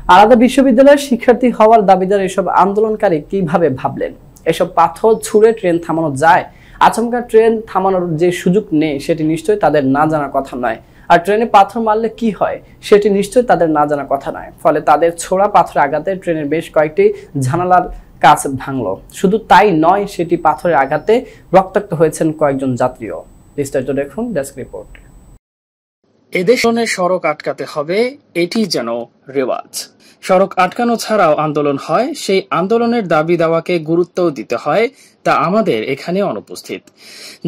আলাদা বিশ্ববিদ্যালয়ের শিক্ষার্থী হওয়ার দাবিদার এসব আন্দোলনকারী কিভাবে ভাবলেন? এসব পাথর ছুঁড়ে ট্রেন থামানো যায়? আচমকা ট্রেন থামানোর যে সুযোগ নেই সেটি নিশ্চয়ই তাদের না জানার কথা নয়। আর ট্রেনে পাথর মারলে কি হয় সেটি নিশ্চয়ই তাদের না জানার কথা নয়। ফলে তাদের ছোড়া পাথরের আঘাতে ট্রেনের বেশ কয়েকটি জানালার কাচ ভাঙলো। শুধু তাই নয়, সেটি পাথরের আঘাতে রক্তাক্ত হয়েছেন কয়েকজন যাত্রীও। বিস্তারিত দেখুন ডেস্ক রিপোর্ট। এদেশে সড়ক আটকাতে হবে, এটি যেন রেওয়াজ। সড়ক আটকানো ছাড়াও আন্দোলন হয়, সেই আন্দোলনের দাবি দাওয়াকে গুরুত্বও দিতে হয়, তা আমাদের এখানে অনুপস্থিত।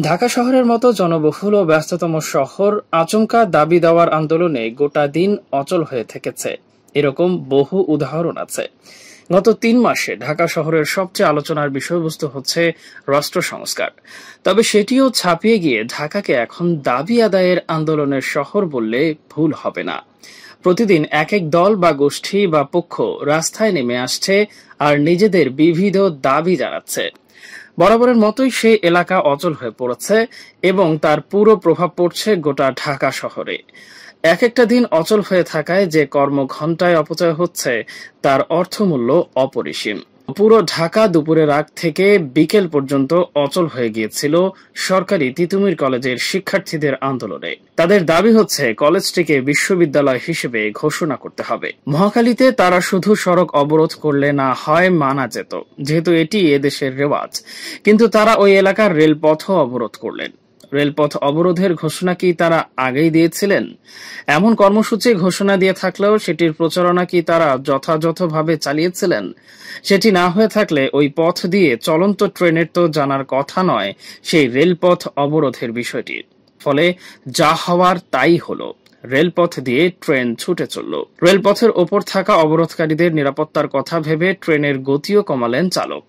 ঢাকা শহরের মতো জনবহুল ও ব্যস্ততম শহর আচমকা দাবি দেওয়ার আন্দোলনে গোটা দিন অচল হয়ে থেকেছে। এরকম বহু উদাহরণ আছে। গত ৩ মাসে ঢাকা শহরের সবচেয়ে আলোচনার বিষয়বস্তু হচ্ছে রাষ্ট্র সংস্কার। তবে সেটিও ছাপিয়ে গিয়ে ঢাকাকে এখন দাবি আদায়ের আন্দোলনের শহর বললে ভুল হবে না। প্রতিদিন এক এক দল বা গোষ্ঠী বা পক্ষ রাস্তায় নেমে আসছে আর নিজেদের বিবিধ দাবি জানাচ্ছে। বরাবরের মতোই সেই এলাকা অচল হয়ে পড়েছে এবং তার পুরো প্রভাব পড়ছে গোটা ঢাকা শহরে। এক একটা দিন অচল হয়ে থাকায় যে কর্মঘণ্টায় অপচয় হচ্ছে তার অর্থমূল্য অপরিসীম। পুরো ঢাকা দুপুরের আগ থেকে বিকেল পর্যন্ত অচল হয়ে গিয়েছিল সরকারি তিতুমির কলেজের শিক্ষার্থীদের আন্দোলনে। তাদের দাবি হচ্ছে কলেজটিকে বিশ্ববিদ্যালয় হিসেবে ঘোষণা করতে হবে। মহাখালীতে তারা শুধু সড়ক অবরোধ করলে না হয় মানা যেত, যেহেতু এটি এদেশের রেওয়াজ, কিন্তু তারা ওই এলাকার রেলপথও অবরোধ করলেন। রেলপথ অবরোধের ঘোষণা কি তারা আগেই দিয়েছিলেন? এমন কর্মসূচি ঘোষণা দিয়ে থাকলেও সেটির প্রচারণা কি তারা যথাযথভাবে চালিয়েছিলেন? সেটি না হয়ে থাকলে ওই পথ দিয়ে চলন্ত ট্রেনের তো জানার কথা নয় সেই রেলপথ অবরোধের বিষয়টি। ফলে যা হওয়ার তাই হলো। রেলপথ দিয়ে ট্রেন ছুটে চলল। রেলপথের ওপর থাকা অবরোধকারীদের নিরাপত্তার কথা ভেবে ট্রেনের গতিও কমালেন চালক।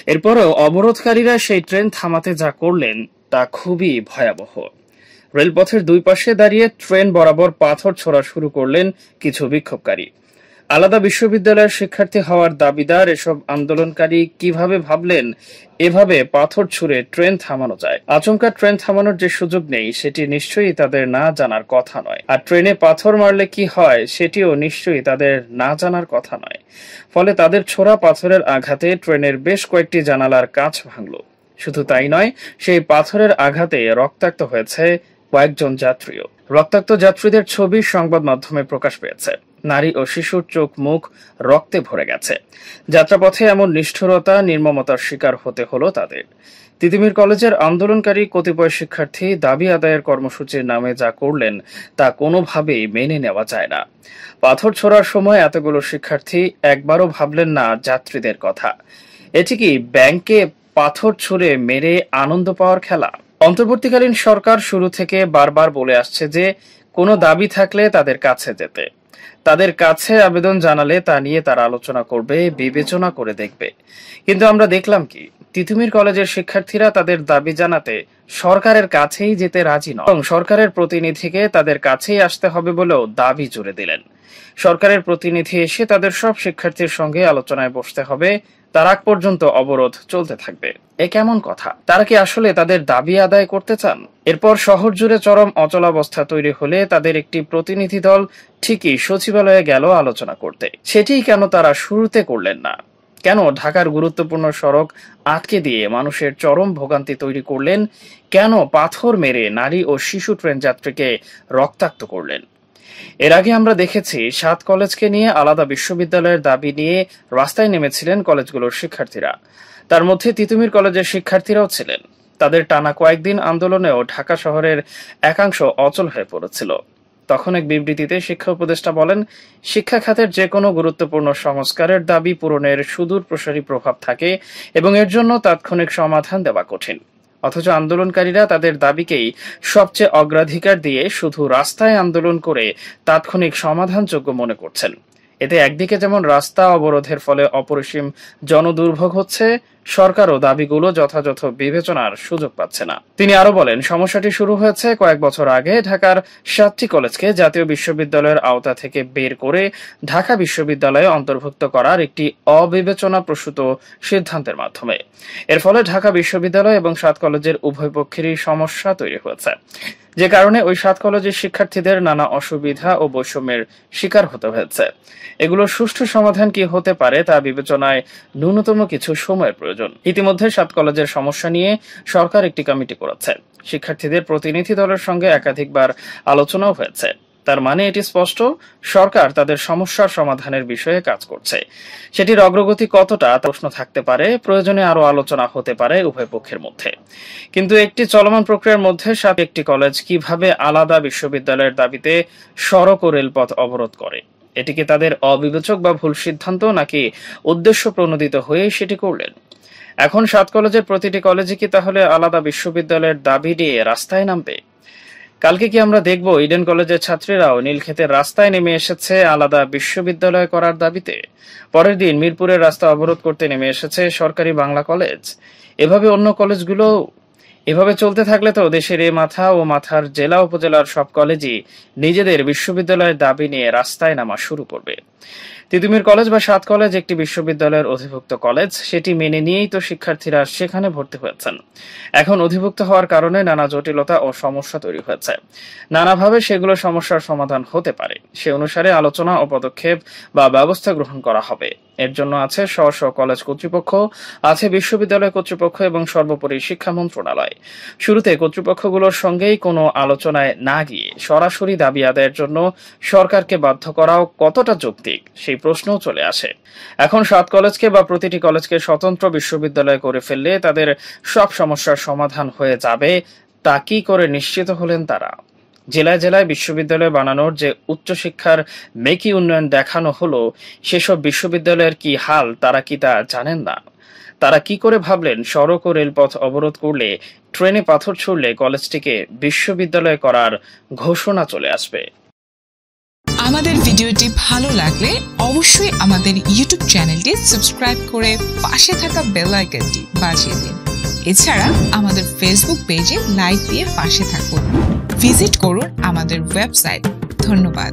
এরপরেও অবরোধকারীরা সেই ট্রেন থামাতে যা করলেন তা খুবই ভয়াবহ। রেলপথের দুই পাশে দাঁড়িয়ে ট্রেন বরাবর পাথর ছোড়া শুরু করলেন কিছু বিক্ষোভকারী। আলাদা বিশ্ববিদ্যালয়ের শিক্ষার্থী হওয়ার দাবিদার এসব আন্দোলনকারী কিভাবে ভাবলেন এভাবে পাথর ছুঁড়ে ট্রেন থামানো যায়? আচমকা ট্রেন থামানোর যে সুযোগ নেই সেটি নিশ্চয়ই তাদের না জানার কথা নয়। আর ট্রেনে পাথর মারলে কি হয় সেটিও নিশ্চয়ই তাদের না জানার কথা নয়। ফলে তাদের ছোড়া পাথরের আঘাতে ট্রেনের বেশ কয়েকটি জানালার কাচ ভাঙল। শুধু তাই নয়, সেই পাথরের আঘাতে রক্তাক্ত হয়েছে কয়েকজন যাত্রীও। রক্তাক্ত যাত্রীদের ছবি সংবাদ মাধ্যমে প্রকাশ পেয়েছে। নারী ও শিশুর চোখ মুখ রক্তে ভরে গেছে। যাত্রাপথে এমন নিষ্ঠুরতা, নির্মমতার শিকার হতে হলো তাদের। তিতুমির কলেজের আন্দোলনকারী কতিপয় শিক্ষার্থী দাবি আদায়ের কর্মসূচির নামে যা করলেন তা কোনোভাবেই মেনে নেওয়া যায় না। পাথর ছোড়ার সময় এতগুলো শিক্ষার্থী একবারও ভাবলেন না যাত্রীদের কথা। এটি কি ব্যাংকে পাথর ছুঁড়ে মেরে আনন্দ পাওয়ার খেলা? অন্তর্বর্তীকালীন সরকার শুরু থেকে বারবার বলে আসছে যে কোনো দাবি থাকলে তাদের কাছে যেতে, তাদের কাছে আবেদন জানালে তা নিয়ে তারা আলোচনা করবে, বিবেচনা করে দেখবে। কিন্তু আমরা দেখলাম কি, তিতুমির কলেজের শিক্ষার্থীরা তাদের দাবি জানাতে সরকারের কাছেই যেতে রাজি নয় এবং সরকারের প্রতিনিধিকে তাদের কাছেই আসতে হবে বলেও দাবি জুড়ে দিলেন। সরকারের প্রতিনিধি এসে তাদের সব শিক্ষার্থীর সঙ্গে আলোচনায় বসতে হবে, তার আগ পর্যন্ত অবরোধ চলতে থাকবে। এ কেমন কথা? তারা কি আসলে তাদের দাবি আদায় করতে চান? এরপর শহর জুড়ে চরম অচলাবস্থা তৈরি হলে তাদের একটি প্রতিনিধি দল ঠিকই সচিবালয়ে গেল আলোচনা করতে। সেটিই কেন তারা শুরুতে করলেন না? কেন ঢাকার গুরুত্বপূর্ণ সড়ক আটকে দিয়ে মানুষের চরম ভোগান্তি তৈরি করলেন? কেন পাথর মেরে নারী ও শিশু ট্রেন যাত্রীকে রক্তাক্ত করলেন? এর আগে আমরা দেখেছি 7 কলেজকে নিয়ে আলাদা বিশ্ববিদ্যালয়ের দাবি নিয়ে রাস্তায় নেমেছিলেন কলেজগুলোর শিক্ষার্থীরা। তার মধ্যে তিতুমির কলেজের শিক্ষার্থীরাও ছিলেন। তাদের টানা কয়েকদিন আন্দোলনেও ঢাকা শহরের একাংশ অচল হয়ে পড়েছিল। তখন এক বিবৃতিতে শিক্ষা উপদেষ্টা বলেন, শিক্ষা খাতের যে কোনো গুরুত্বপূর্ণ সংস্কারের দাবি পূরণের সুদূর প্রসারী প্রভাব থাকে এবং এর জন্য তাৎক্ষণিক সমাধান দেওয়া কঠিন। অথচ আন্দোলনকারীরা তাদের দাবিকেই সবচেয়ে অগ্রাধিকার দিয়ে শুধু রাস্তায় আন্দোলন করে তাৎক্ষণিক সমাধানযোগ্য মনে করছেন। এতে একদিকে যেমন রাস্তা অবরোধের ফলে অপরিসীম জনদুর্ভোগ হচ্ছে, সরকারও দাবিগুলো যথাযথ বিবেচনার সুযোগ পাচ্ছে না। তিনি আরো বলেন, সমস্যাটি শুরু হয়েছে কয়েক বছর আগে ঢাকার 7টি কলেজকে জাতীয় বিশ্ববিদ্যালয়ের আওতা থেকে বের করে ঢাকা বিশ্ববিদ্যালয়ে অন্তর্ভুক্ত করার একটি অবিবেচনাপ্রসূত সিদ্ধান্তের মাধ্যমে। এর ফলে ঢাকা বিশ্ববিদ্যালয় এবং 7 কলেজের উভয় পক্ষেরই সমস্যা তৈরি হয়েছে, যে কারণে ওই 7 কলেজের শিক্ষার্থীদের নানা অসুবিধা ও বৈষম্যের শিকার হতে হয়েছে। এগুলোর সুষ্ঠু সমাধান কি হতে পারে তা বিবেচনায় ন্যূনতম কিছু সময়ের প্রয়োজন। ইতিমধ্যে 7 কলেজের সমস্যা নিয়ে সরকার একটি কমিটি করেছে। শিক্ষার্থীদের প্রতিনিধি দলের সঙ্গে একাধিকবার আলোচনাও হয়েছে। তার মানে এটি স্পষ্ট, সরকার তাদের সমস্যার সমাধানের বিষয়ে কাজ করছে। সেটির অগ্রগতি কতটা প্রশ্ন থাকতে পারে, প্রয়োজনে আরো আলোচনা হতে পারে উভয় পক্ষের মধ্যে। কিন্তু একটি চলমান প্রক্রিয়ার মধ্যে 7টি কলেজ কিভাবে আলাদা বিশ্ববিদ্যালয়ের দাবিতে সড়ক ও রেলপথ অবরোধ করে? এটি কি তাদের অবিবেচক বা ভুল সিদ্ধান্ত, নাকি উদ্দেশ্য প্রণোদিত হয়ে সেটি করলেন? এখন 7 কলেজের প্রতিটি কলেজে কি তাহলে আলাদা বিশ্ববিদ্যালয়ের দাবি নিয়ে রাস্তায় নামবে? কালকে কি আমরা দেখব ইডেন কলেজের ছাত্রীরাও নীলক্ষেতের রাস্তায় নেমে এসেছে আলাদা বিশ্ববিদ্যালয় করার দাবিতে? পরের দিন মিরপুরের রাস্তা অবরোধ করতে নেমে এসেছে সরকারি বাংলা কলেজ। এভাবে অন্য কলেজগুলো এভাবে চলতে থাকলে তো দেশের এ মাথা ও মাথার জেলা উপজেলার সব কলেজই নিজেদের বিশ্ববিদ্যালয়ের দাবি নিয়ে রাস্তায় নামা শুরু করবে। তিতুমির কলেজ বা 7 কলেজ একটি বিশ্ববিদ্যালয়ের অধিভুক্ত কলেজ, সেটি মেনে নিয়েই তো শিক্ষার্থীরা সেখানে ভর্তি হয়েছেন। এখন অধিভুক্ত হওয়ার কারণে নানা জটিলতা ও সমস্যা তৈরি হয়েছে। নানাভাবে সেগুলো সমস্যার সমাধান হতে পারে। সে অনুসারে আলোচনা ও পদক্ষেপ বা ব্যবস্থা গ্রহণ করা হবে। এর জন্য আছে স্ব কলেজ কর্তৃপক্ষ, আছে বিশ্ববিদ্যালয় কর্তৃপক্ষ এবং সর্বোপরি শিক্ষা মন্ত্রণালয়। শুরুতে কর্তৃপক্ষগুলোর সঙ্গেই কোনো আলোচনায় না গিয়ে সরাসরি দাবি আদায়ের জন্য সরকারকে বাধ্য করাও কতটা যৌক্তিক, সেই প্রশ্নও চলে আসে। এখন 7 কলেজকে বা প্রতিটি কলেজকে স্বতন্ত্র বিশ্ববিদ্যালয় করে ফেললে তাদের সব সমস্যার সমাধান হয়ে যাবে, তা কি করে নিশ্চিত হলেন তারা? জেলায় জেলায় বিশ্ববিদ্যালয় বানানোর যে উচ্চশিক্ষার মেকি উন্নয়ন দেখানো হলো, সেসব বিশ্ববিদ্যালয়ের কি হাল তারা কি তা জানেন না? তারা কি করে ভাবলেন সড়ক ও রেলপথ অবরোধ করলে, ট্রেনে পাথর ছুড়লে কলেজটিকে বিশ্ববিদ্যালয় করার ঘোষণা চলে আসবে? আমাদের ভিডিওটি ভালো লাগলে অবশ্যই আমাদের ইউটিউব চ্যানেলটি সাবস্ক্রাইব করে পাশে থাকা বেল আইকনটি বাজিয়ে দিন। এছাড়া আমাদের ফেসবুক পেজে লাইক দিয়ে পাশে থাকুন। ভিজিট করুন আমাদের ওয়েবসাইট। ধন্যবাদ।